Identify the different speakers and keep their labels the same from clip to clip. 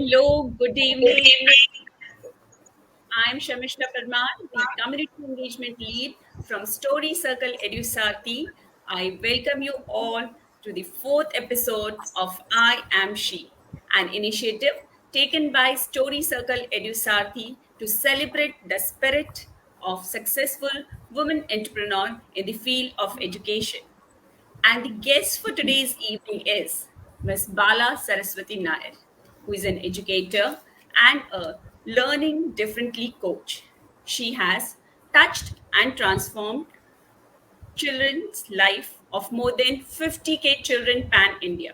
Speaker 1: Hello, good evening. I'm Shamishta Parmar, the Community Engagement Lead from Story Circle Edusarthi. I welcome you all to the fourth episode of I Am She, an initiative taken by Story Circle Edusarthi to celebrate the spirit of successful women entrepreneur in the field of education. And the guest for today's evening is Ms. Balasaraswathy Nair, who is an educator and a learning differently coach. She has touched and transformed children's life of more than 50K children pan India.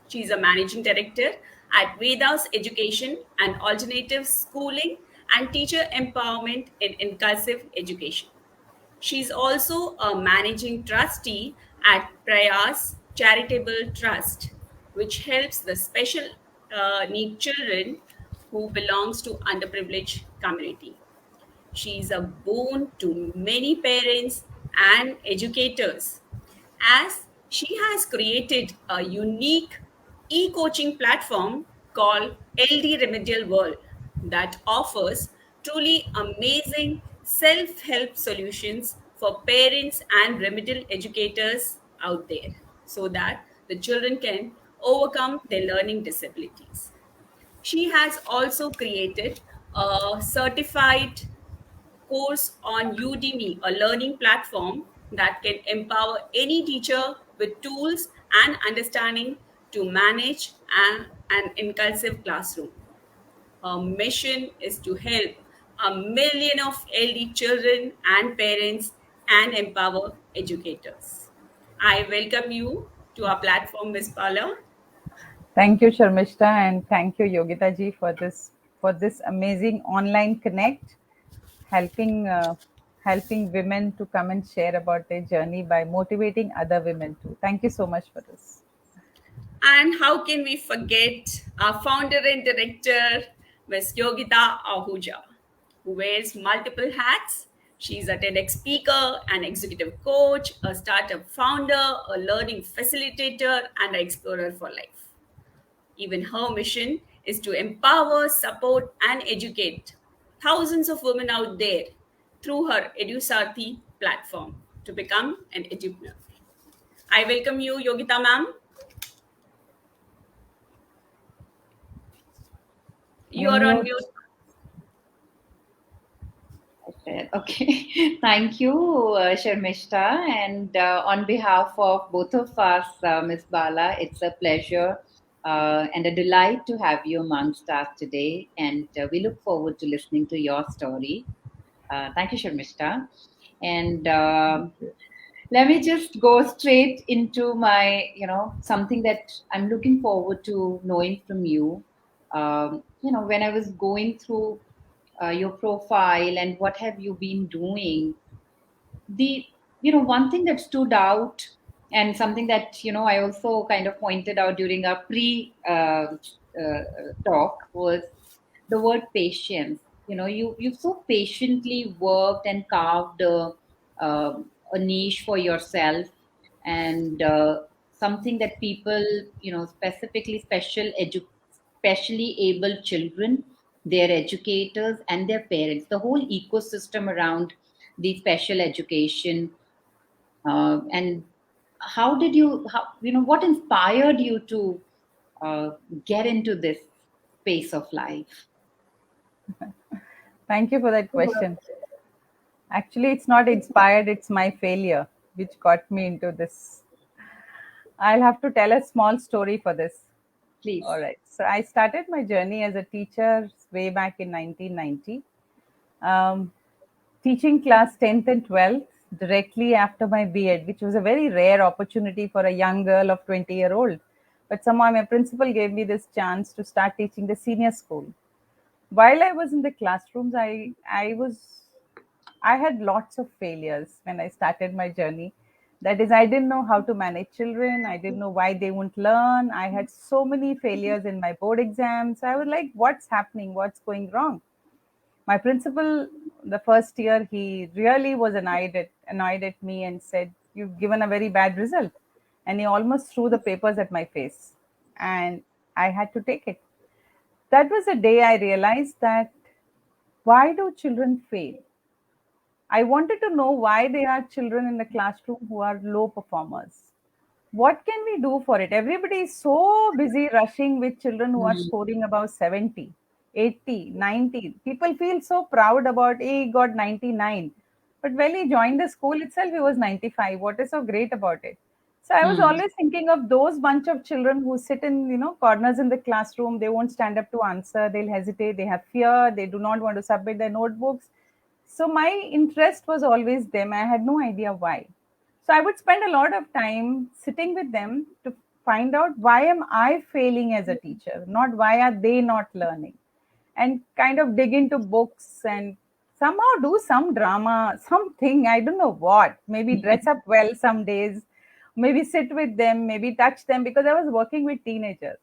Speaker 1: She is a managing director at Vedas Education and Alternative Schooling and Teacher Empowerment in Inclusive Education. She's also a managing trustee at Prayas Charitable Trust, which helps the special need children who belongs to underprivileged community. She is a boon to many parents and educators as she has created a unique e coaching platform called LD Remedial World that offers truly amazing self help solutions for parents and remedial educators out there so that the children can overcome their learning disabilities. She has also created a certified course on Udemy, a learning platform that can empower any teacher with tools and understanding to manage an inclusive classroom. Her mission is to help a million of LD children and parents and empower educators. I welcome you to our platform, Ms. Pala.
Speaker 2: Thank you, Sharmishta, and thank you, Yogita ji, for this amazing online connect, helping women to come and share about their journey by motivating other women too. Thank you so much for this.
Speaker 1: And how can we forget our founder and director, Ms. Yogita Ahuja, who wears multiple hats. She's a TEDx speaker, an executive coach, a startup founder, a learning facilitator, and an explorer for life. Even her mission is to empower, support, and educate thousands of women out there through her EduSarthi platform to become an entrepreneur. I welcome you, Yogita ma'am. You are on mute.
Speaker 2: Unmute.
Speaker 3: Okay, thank you, Sharmishta. And on behalf of both of us, Ms. Bala, it's a pleasure and a delight to have you amongst us today. And we look forward to listening to your story. Thank you, Sharmishta. And let me just go straight into my, something that I'm looking forward to knowing from you. When I was going through your profile and what have you been doing, the one thing that stood out and something that I also kind of pointed out during our pre talk was the word patience. You've so patiently worked and carved a niche for yourself, and something that people, specifically specially able children, their educators and their parents, the whole ecosystem around the special education, and how did you how what inspired you to uh, get into this space of life?
Speaker 2: Thank you for that question. Actually, it's not inspired, it's my failure which got me into this. I'll have to tell a small story for this. All
Speaker 3: Please.
Speaker 2: right. So I started my journey as a teacher way back in 1990. Um, Teaching class 10th and 12th directly after my B.Ed, which was a very rare opportunity for a young girl of 20-year-old. But somehow my principal gave me this chance to start teaching the senior school. While I was in the classrooms, I had lots of failures when I started my journey. That is, I didn't know how to manage children. I didn't know why they won't learn. I had so many failures in my board exams. I was like, what's happening? What's going wrong? My principal, the first year, he really was annoyed at me and said, "You've given a very bad result." And he almost threw the papers at my face. And I had to take it. That was the day I realized that why do children fail? I wanted to know why there are children in the classroom who are low performers. What can we do for it? Everybody is so busy rushing with children who are
Speaker 3: Mm.
Speaker 2: scoring above 70, 80, 90. People feel so proud about, hey, he got 99. But when he joined the school itself, he was 95. What is so great about it? So I was
Speaker 3: Mm.
Speaker 2: always thinking of those bunch of children who sit in, corners in the classroom. They won't stand up to answer. They'll hesitate. They have fear. They do not want to submit their notebooks. So my interest was always them. I had no idea why. So I would spend a lot of time sitting with them to find out why am I failing as a teacher, not why are they not learning, and kind of dig into books and somehow do some drama, something, I don't know what, maybe dress up well some days, maybe sit with them, maybe touch them, because I was working with teenagers.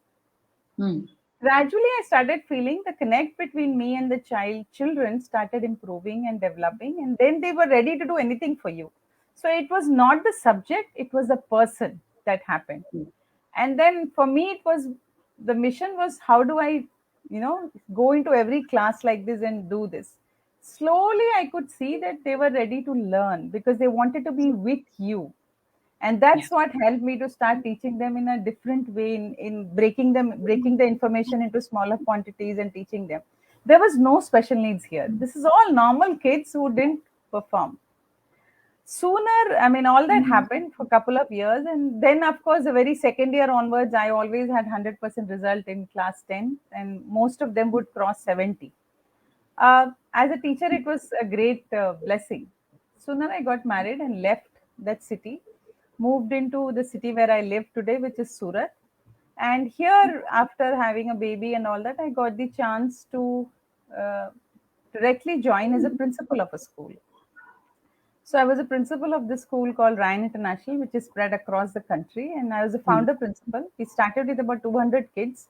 Speaker 3: Mm.
Speaker 2: Gradually, I started feeling the connect between me and the children started improving and developing, and then they were ready to do anything for you. So it was not the subject, it was the person that happened. And then for me, it was the mission was how do I, go into every class like this and do this. Slowly, I could see that they were ready to learn because they wanted to be with you, and
Speaker 3: Yeah.
Speaker 2: that's what helped me to start teaching them in a different way, in breaking the information into smaller quantities and teaching them. There was no special needs here. This is all normal kids who didn't perform. Sooner, I mean, all that happened for a couple of years, and then of course the very second year onwards I always had 100% result in class 10, and most of them would cross 70. As a teacher, it was a great blessing. Sooner I got married and left that city, moved into the city where I live today, which is Surat. And here, after having a baby and all that, I got the chance to uh, directly join as a principal of a school. So I was a principal of this school called Ryan International, which is spread across the country, and I was a
Speaker 3: Mm.
Speaker 2: founder principal. We started with about 200 kids.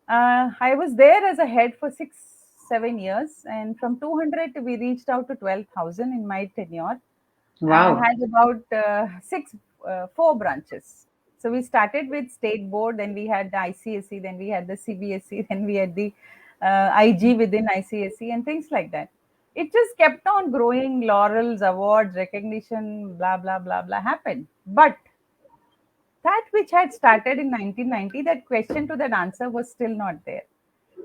Speaker 2: I was there as a head for 6, 7 years, and from 200 we reached out to 12,000 in my tenure, and
Speaker 3: Wow.
Speaker 2: had about four branches. So we started with state board, then we had the ICSE, then we had the CBSE, then we had the IG within ICSE, and things like that. It just kept on growing. Laurels, awards, recognition, blah blah blah blah happened. But that which had started in 1990, that question to that answer was still not there.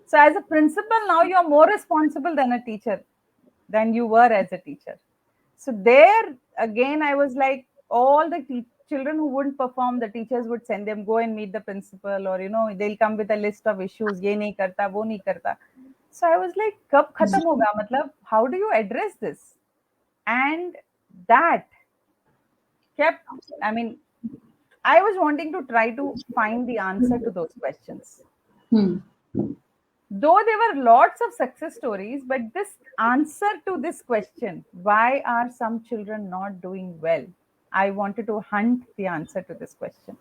Speaker 2: So as a principal, now you're more responsible than a teacher than you were as a teacher. So there again, I was like, all the children who wouldn't perform, the teachers would send them go and meet the principal, or they'll come with a list of issues. Ye nahi karta, wo nahi karta. So I was like, kab khatam hoga? Matlab, how do you address this? And that kept, I mean, I was wanting to try to find the answer to those questions.
Speaker 3: Mm.
Speaker 2: Though there were lots of success stories, but this answer to this question, why are some children not doing well? I wanted to hunt the answer to this question.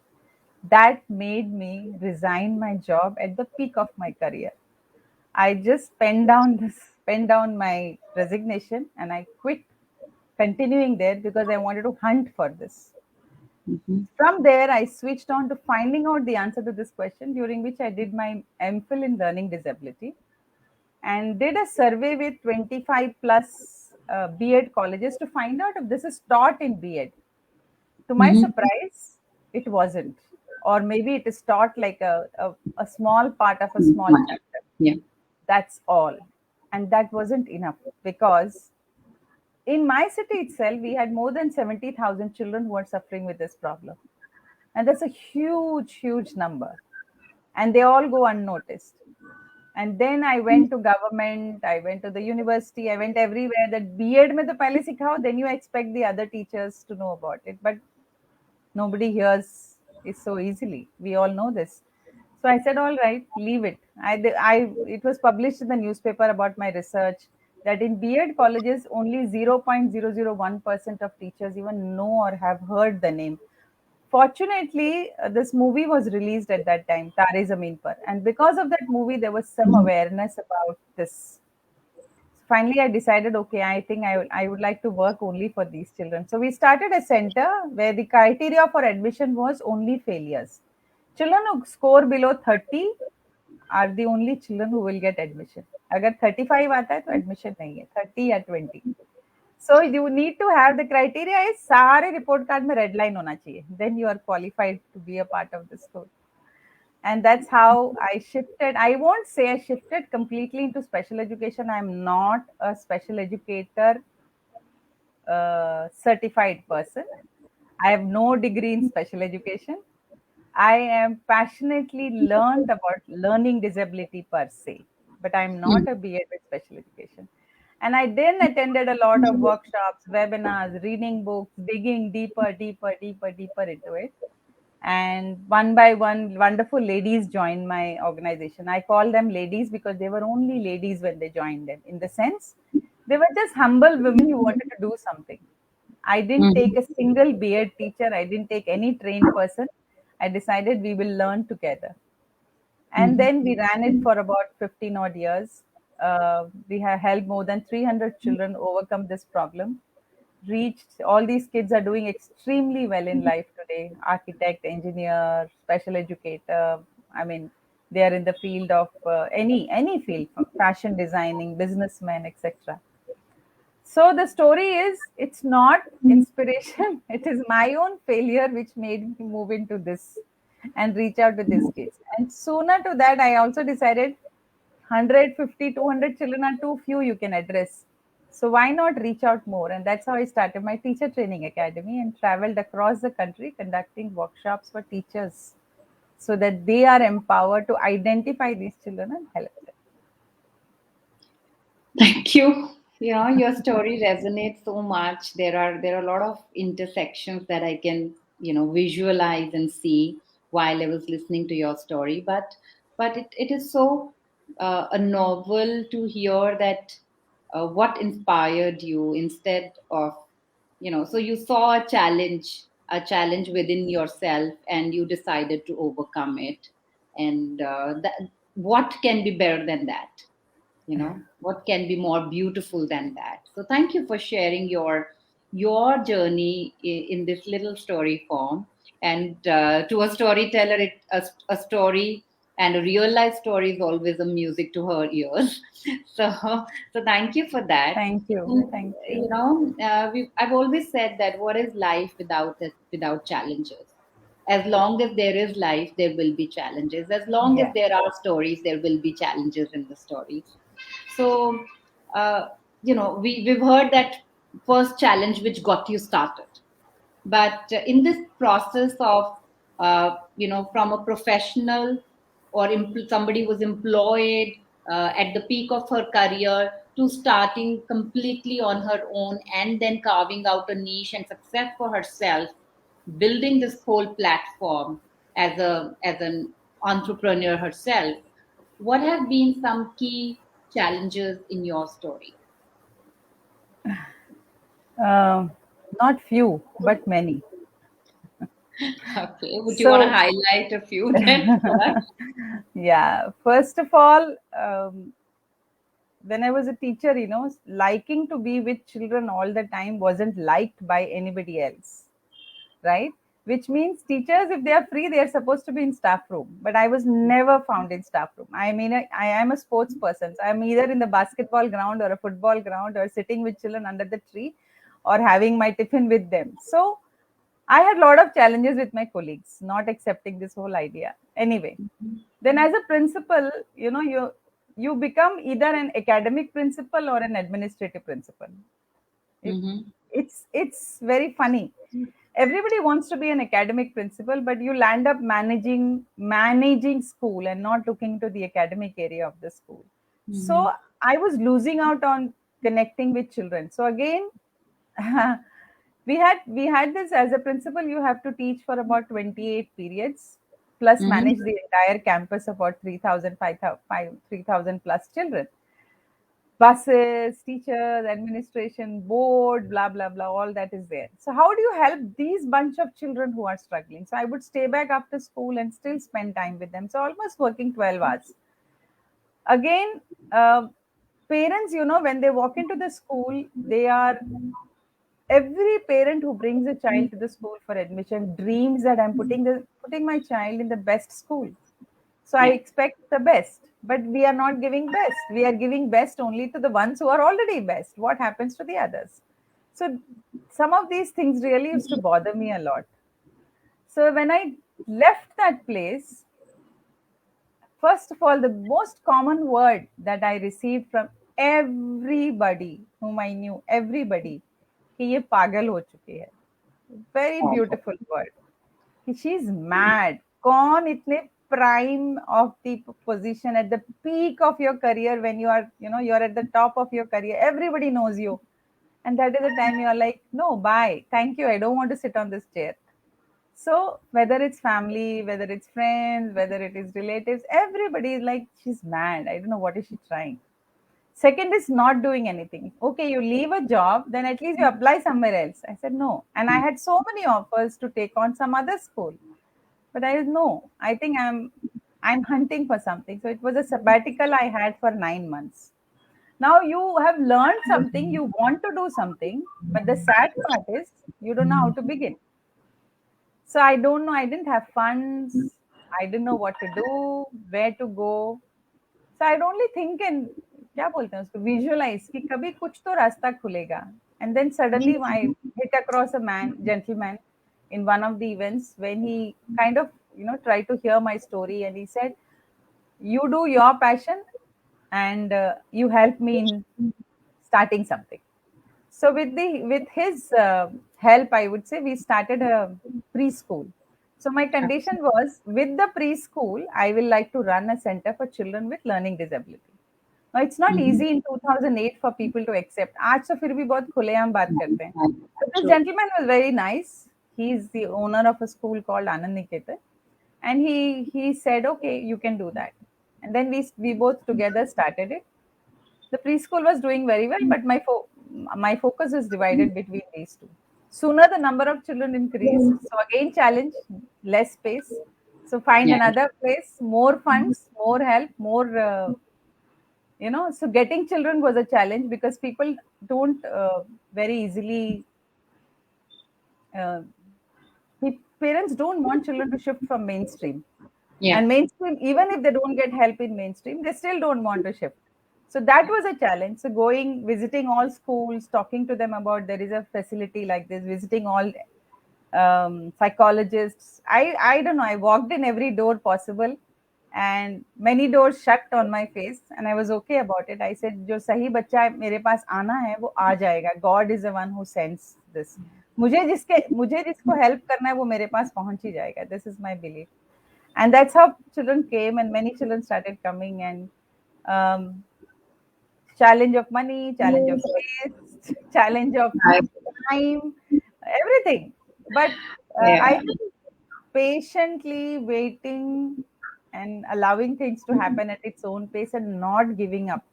Speaker 2: That made me resign my job at the peak of my career. I just penned down my resignation, and I quit continuing there because I wanted to hunt for this.
Speaker 3: Mhm.
Speaker 2: From there, I switched on to finding out the answer to this question, during which I did my MPhil in learning disability and did a survey with 25 plus B.Ed colleges to find out if this is taught in B.Ed. To my
Speaker 3: Mhm.
Speaker 2: surprise, it wasn't. Or maybe it is taught like a small part of a
Speaker 3: Mm.
Speaker 2: small
Speaker 3: Wonderful.
Speaker 2: chapter.
Speaker 3: Yeah.
Speaker 2: That's all. And that wasn't enough, because in my city itself, we had more than 70,000 children who are suffering with this problem. And that's a huge, huge number. And they all go unnoticed. And then I went to government, I went to the university, I went everywhere that B.Ed mein to pehle sikhao, then you expect the other teachers to know about it. But nobody hears it so easily. We all know this. So I said, all right, leave it. It was published in the newspaper about my research that in B.Ed colleges, only 0.001% of teachers even know or have heard the name. Fortunately, this movie was released at that time, Tare Zameen Par, and because of that movie, there was some
Speaker 3: Mhm.
Speaker 2: awareness about this. Finally, I decided, okay, I think I would like to work only for these children. So we started a center where the criteria for admission was only failures. Children who score below 30 are the only children who will get admission. अगर 35 आता है तो admission नहीं है, 30 या 20. So you need to have the criteria is सारे report card में red line होना चाहिए. Then you are qualified to be a part of the school. And that's how I shifted. I won't say I shifted completely into special education. I'm not a special educator certified person. I have no degree in special education. I am passionately learned about learning disability per se, but I'm not a BA with special education. And I then attended a lot of workshops, webinars, reading books, digging deeper into it. And one by one, wonderful ladies joined my organization. I call them ladies because they were only ladies when they joined them. In the sense, they were just humble women who wanted to do something. I didn't take a single BEd teacher. I didn't take any trained person. I decided we will learn together. And then we ran it for about 15 odd years. We have helped more than 300 children overcome this problem. Reached all these kids are doing extremely well in life today, architect, engineer, special educator. I mean, they are in the field of any field, fashion designing, businessmen, etc. So the story is, it's not inspiration. It is my own failure which made me move into this and reach out to these kids. And sooner to that, I also decided 150, 200 children are too few you can address. So why not reach out more? And that's how I started my teacher training academy and traveled across the country conducting workshops for teachers so that they are empowered to identify these children and help them.
Speaker 3: Thank you. You know, your story resonates so much. There are a lot of intersections that I can, visualize and see while I was listening to your story. But it is so a novel to hear that what inspired you instead of, so you saw a challenge within yourself, and you decided to overcome it. And what can be better than that? What can be more beautiful than that? So thank you for sharing your journey in this little story form. And to a storyteller, a story and a real life story is always a music to her ears. So thank you for that.
Speaker 2: Thank you.
Speaker 3: And,
Speaker 2: Thank you.
Speaker 3: I've always said that what is life without challenges? As long as there is life, there will be challenges. As long as
Speaker 2: Yeah.
Speaker 3: there are stories, there will be challenges in the stories. So, uh, we've heard that first challenge which got you started. But in this process of, from a professional or somebody was employed at the peak of her career to starting completely on her own and then carving out a niche and success for herself, building this whole platform as an entrepreneur herself, what have been some key challenges in your story?
Speaker 2: Uh, Not few, but many.
Speaker 3: Okay, would you want to
Speaker 2: So,
Speaker 3: highlight a few then for us?
Speaker 2: yeah, first of all, when I was a teacher, liking to be with children all the time wasn't liked by anybody else, right? Which means teachers, if they are free, they are supposed to be in staff room. But I was never found in staff room. I mean, I am a sports person. So I'm either in the basketball ground or a football ground or sitting with children under the tree or having my tiffin with them. So I had a lot of challenges with my colleagues, not accepting this whole idea. Anyway, then as a principal, you become either an academic principal or an administrative principal. It,
Speaker 3: Mm-hmm.
Speaker 2: it's very funny. Everybody wants to be an academic principal, but you land up managing school and not looking to the academic area of the school.
Speaker 3: Mm-hmm.
Speaker 2: So I was losing out on connecting with children. So again, we had this as a principal. You have to teach for about 28 periods plus manage
Speaker 3: Mm-hmm.
Speaker 2: the entire campus, about 3,000 plus children, buses, teachers, administration, board, blah blah blah, all that is there. So how do you help these bunch of children who are struggling? So I would stay back after school and still spend time with them, so almost working 12 hours again. Parents, when they walk into the school, they are, every parent who brings a child to the school for admission dreams that I'm putting my child in the best school. So I
Speaker 3: Yeah.
Speaker 2: expect the best, but we are not giving best. We are giving best only to the ones who are already best. What happens to the others? So some of these things really used to bother me a lot. So when I left that place, first of all, the most common word that I received from everybody whom I knew, everybody, कि ये पागल हो चुकी है. Very
Speaker 3: Oh,
Speaker 2: beautiful word. कि she's mad. कौन इतने prime of the position at the peak of your career, when you are, you're at the top of your career. Everybody knows you. And that is the time you are like, no, bye. Thank you. I don't want to sit on this chair. So whether it's family, whether it's friends, whether it is relatives, everybody is like, she's mad. I don't know what is she trying. Second is not doing anything. Okay, you leave a job, then at least you apply somewhere else. I said no. And I had so many offers to take on some other school. But I said no. I think I'm hunting for something. So it was a sabbatical I had for 9 months. Now you have learned something, you want to do something, but the sad part is you don't know how to begin. So I don't know. I didn't have funds. I didn't know what to do, where to go. So I'd only think and क्या बोलते हैं उसको visualize कि कभी कुछ तो रास्ता खुलेगा. And then suddenly I hit across a gentleman in one of the events when he kind of tried to hear my story, and he said, "You do your passion, and you help me in starting something." So with his help, I would say we started a preschool. So my condition was, with the preschool, I will like to run a center for children with learning disability. Now it's not
Speaker 3: mhm.
Speaker 2: easy in 2008 for people to accept. आज तो फिर भी बहुत खुलेआम बात करते हैं. But this
Speaker 3: True.
Speaker 2: gentleman was very nice. He's the owner of a school called Anand Niketan, and he said, okay, you can do that. And then we both together started it. The preschool was doing very well, but my focus is divided between these two. Sooner the number of children increased, so again challenge, less space. So find
Speaker 3: Yeah.
Speaker 2: another place, more funds, more help, more. So getting children was a challenge because people don't very easily. Uh, Parents don't want children to shift from mainstream.
Speaker 3: Yeah.
Speaker 2: And mainstream, even if they don't get help in mainstream, they still don't want to shift. So that was a challenge. So going, visiting all schools, talking to them about there is a facility like this, visiting all psychologists. I don't know. I walked in every door possible, and many doors shut on my face, and I was okay about it. I said, "जो सही बच्चा मेरे पास आना है, वो आ जाएगा. God is the one who sends this. मुझे जिसको help करना है, वो मेरे पास पहुंच ही जाएगा. This is my belief." And that's how children came, and many children started coming, and um, challenge of money, challenge of space, challenge of
Speaker 3: I,
Speaker 2: time, everything. But I
Speaker 3: yeah.
Speaker 2: think patiently waiting and allowing things to happen at its own pace and not giving up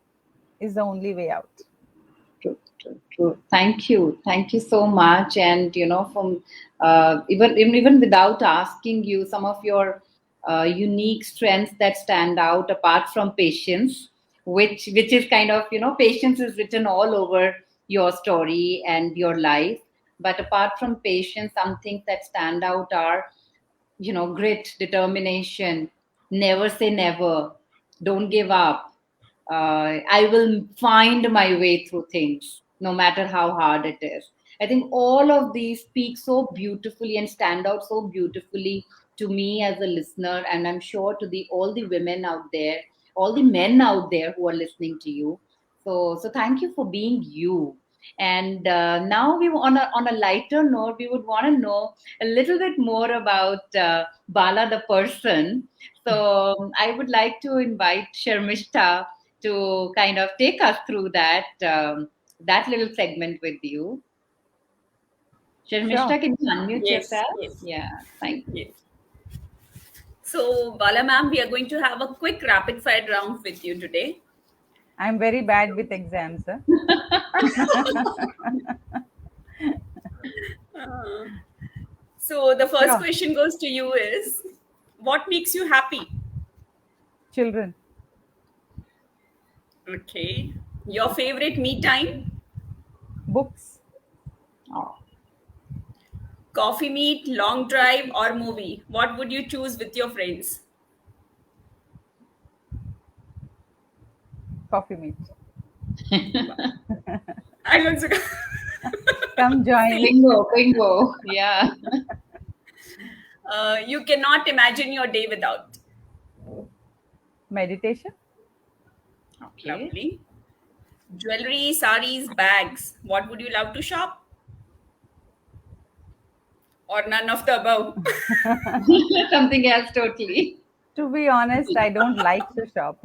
Speaker 2: is the only way out.
Speaker 3: True, true, true. Thank you so much. And from even without asking you, some of your unique strengths that stand out apart from patience, which is kind of patience is written all over your story and your life. But apart from patience, some things that stand out are grit, determination, never say never, don't give up. I will find my way through things, no matter how hard it is. I think all of these speak so beautifully and stand out so beautifully to me as a listener, and I'm sure to the all the women out there, all the men out there who are listening to you. So thank you for being you. And now we on a lighter note, we would want to know a little bit more about Bala the person. So I would like to invite Sharmishta to kind of take us through that little segment with you.
Speaker 2: Sure.
Speaker 3: Sharmishta, can you unmute
Speaker 1: Yes,
Speaker 3: yourself?
Speaker 1: yes,
Speaker 3: Yeah, thank you.
Speaker 1: yes. So, Bala ma'am, we are going to have a quick rapid fire round with you today.
Speaker 2: I'm very bad with exams. Huh?
Speaker 1: Uh, so, the first
Speaker 2: Sure.
Speaker 1: question goes to you is, what makes you happy?
Speaker 2: Children.
Speaker 1: Okay. Your favorite me time?
Speaker 2: Books.
Speaker 3: Oh,
Speaker 1: Coffee meet, long drive, or movie? What would you choose with your friends?
Speaker 2: Coffee meet.
Speaker 1: I also
Speaker 2: Come join.
Speaker 1: silly.
Speaker 3: Bingo, bingo. Yeah.
Speaker 1: You cannot imagine your day without.
Speaker 2: Meditation.
Speaker 3: Okay.
Speaker 1: Lovely. Jewelry, saris, bags. What would you love to shop? Or none of the above?
Speaker 3: Something else totally.
Speaker 2: To be honest, I don't like to shop.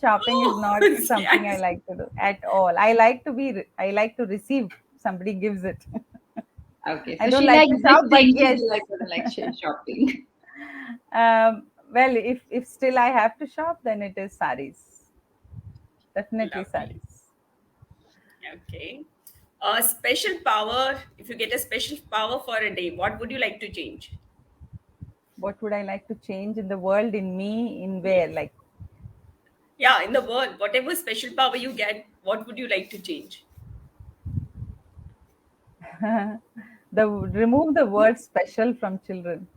Speaker 2: Shopping is not
Speaker 1: Oh,
Speaker 2: something I
Speaker 1: yes.
Speaker 2: like to do at all. I like to receive. Somebody gives it.
Speaker 3: Okay,
Speaker 2: I
Speaker 3: so
Speaker 2: don't
Speaker 3: she
Speaker 2: like
Speaker 3: likes
Speaker 2: to shop, but
Speaker 3: gifting. She
Speaker 2: yes.
Speaker 3: doesn't like shopping.
Speaker 2: Well, if still I have to shop, then it is saris. Definitely
Speaker 1: Lovely.
Speaker 2: saris.
Speaker 1: Okay. A special power, if you get a special power for a day, what would you like to change?
Speaker 2: What would I like to change in the world, in me, in where?
Speaker 1: Yes.
Speaker 2: Like
Speaker 1: Yeah, in the world, whatever special power you get, what would you like to change?
Speaker 2: the remove the word special from children.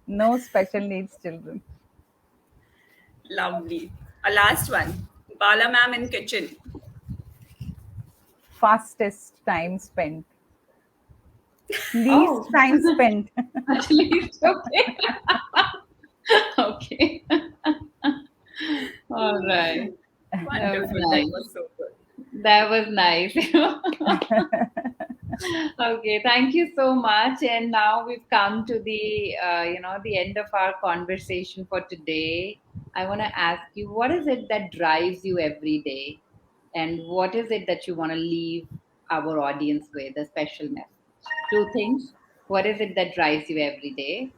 Speaker 2: No special needs children.
Speaker 1: Lovely. A last one. Bala ma'am in kitchen.
Speaker 2: Fastest time spent.
Speaker 3: Oh,
Speaker 2: Least time spent.
Speaker 3: actually, it's okay. Okay. All right. That was
Speaker 1: Wonderful. That
Speaker 3: nice.
Speaker 1: was so good.
Speaker 3: That was nice. Okay, thank you so much. And now we've come to the end of our conversation for today. I want to ask you, what is it that drives you every day, and what is it that you want to leave our audience with, a special message? Two things. What is it that drives you every day?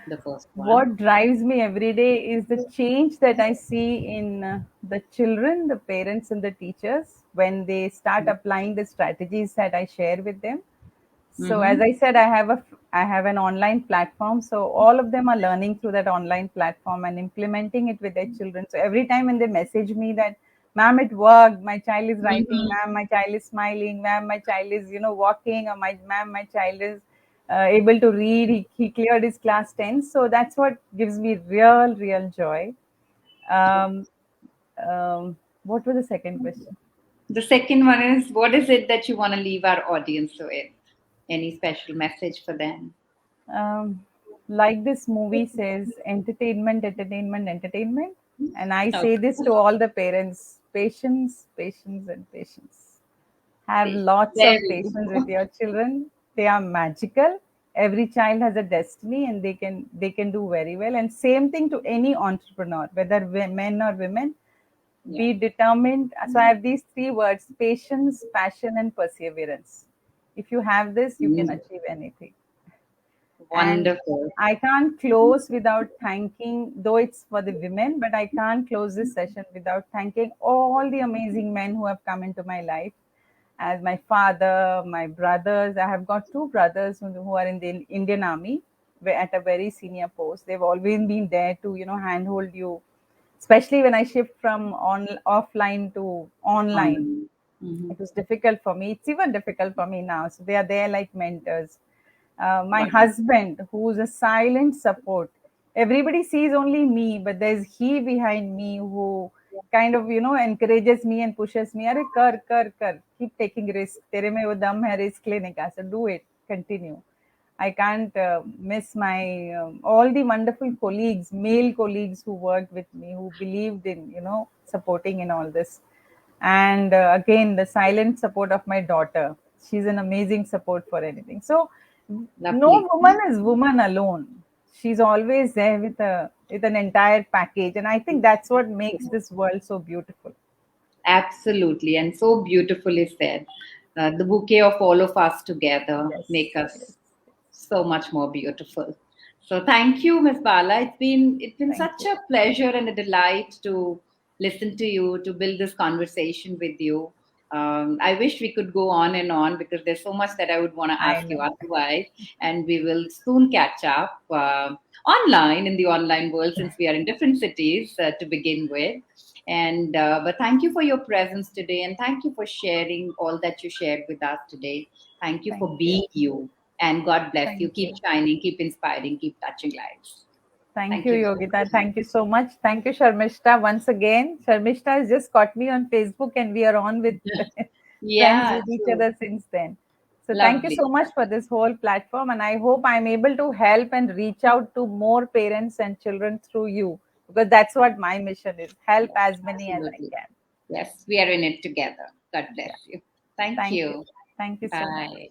Speaker 3: The first one.
Speaker 2: What drives me every day is the change that I see in the children, the parents, and the teachers when they start applying the strategies that I share with them. So as
Speaker 3: Mm-hmm.
Speaker 2: I said, I have an online platform. So all of them are learning through that online platform and implementing it with their children. So every time when they message me that, ma'am, it worked, my child is writing,
Speaker 3: Mm-hmm.
Speaker 2: ma'am, my child is smiling, ma'am, my child is walking, or my child is able to read. He cleared his class 10. So that's what gives me real joy. Um, what was the second question?
Speaker 3: The second one is, what is it that you want to leave our audience with? Any special message for them?
Speaker 2: um, like this movie says, entertainment, entertainment, entertainment. And I say
Speaker 3: Okay.
Speaker 2: this to all the parents: patience, patience, and patience. Have lots
Speaker 3: There
Speaker 2: of
Speaker 3: we
Speaker 2: patience with
Speaker 3: go.
Speaker 2: your children. They are magical. Every child has a destiny, and they can do very well. And same thing to any entrepreneur, whether men or women.
Speaker 3: Yeah.
Speaker 2: Be determined. So I have these three words: patience, passion, and perseverance. If you have this, you can
Speaker 3: Mm.
Speaker 2: achieve anything. And
Speaker 3: Wonderful.
Speaker 2: I can't close without thanking, though it's for the women, but I can't close this session without thanking all the amazing men who have come into my life. As my father, my brothers, I have got two brothers who are in the Indian Army at a very senior post. They've always been there to, handhold you, especially when I shift from offline to online.
Speaker 3: Mm-hmm.
Speaker 2: It was difficult for me. It's even difficult for me now. So they are there like mentors. My
Speaker 3: Wonderful.
Speaker 2: husband, who's a silent support. Everybody sees only me, but there's he behind me who kind of encourages me and pushes me. Arey kar, keep taking risk. Tere mein wo dam hai, risk lene ka. So do it. Continue. I can't miss my all the wonderful colleagues, male colleagues who worked with me, who believed in supporting in all this. And again, the silent support of my daughter. She's an amazing support for anything. So
Speaker 3: Lovely.
Speaker 2: no woman is woman alone. She's always there with an entire package, and I think that's what makes this world so beautiful.
Speaker 3: Absolutely. And so beautifully said. The bouquet of all of us together
Speaker 2: Yes,
Speaker 3: make
Speaker 2: yes.
Speaker 3: us so much more beautiful. So thank you, Miss Bala. It's been
Speaker 2: Thank
Speaker 3: such
Speaker 2: you.
Speaker 3: a pleasure and a delight to listen to you, to build this conversation with you. I wish we could go on and on because there's so much that I would want to
Speaker 2: I
Speaker 3: ask you
Speaker 2: know.
Speaker 3: otherwise. And we will soon catch up online in the online world since we are in different cities to begin with. And but thank you for your presence today, and thank you for sharing all that you shared with us today. Thank you
Speaker 2: Thank
Speaker 3: for
Speaker 2: you.
Speaker 3: being you, and God bless you.
Speaker 2: Thank
Speaker 3: Keep
Speaker 2: you.
Speaker 3: shining, keep inspiring, keep touching lives.
Speaker 2: Thank
Speaker 3: Thank
Speaker 2: you,
Speaker 3: you so
Speaker 2: Yogita.
Speaker 3: much.
Speaker 2: Thank you so much. Thank you, Sharmishta. Once again, Sharmishta has just got me on Facebook and we are on with friends
Speaker 3: Yeah,
Speaker 2: with each
Speaker 3: true.
Speaker 2: other since then. So thank you
Speaker 3: Lovely.
Speaker 2: so much for this whole platform. And I hope I'm able to help and reach out to more parents and children through you, because that's what my mission is, help
Speaker 3: Yes,
Speaker 2: as many as I
Speaker 3: absolutely.
Speaker 2: can.
Speaker 3: Yes, we are in it together. God bless
Speaker 2: Yeah.
Speaker 3: you. Thank
Speaker 2: Thank you.
Speaker 3: you.
Speaker 2: Thank you so much.
Speaker 3: Bye.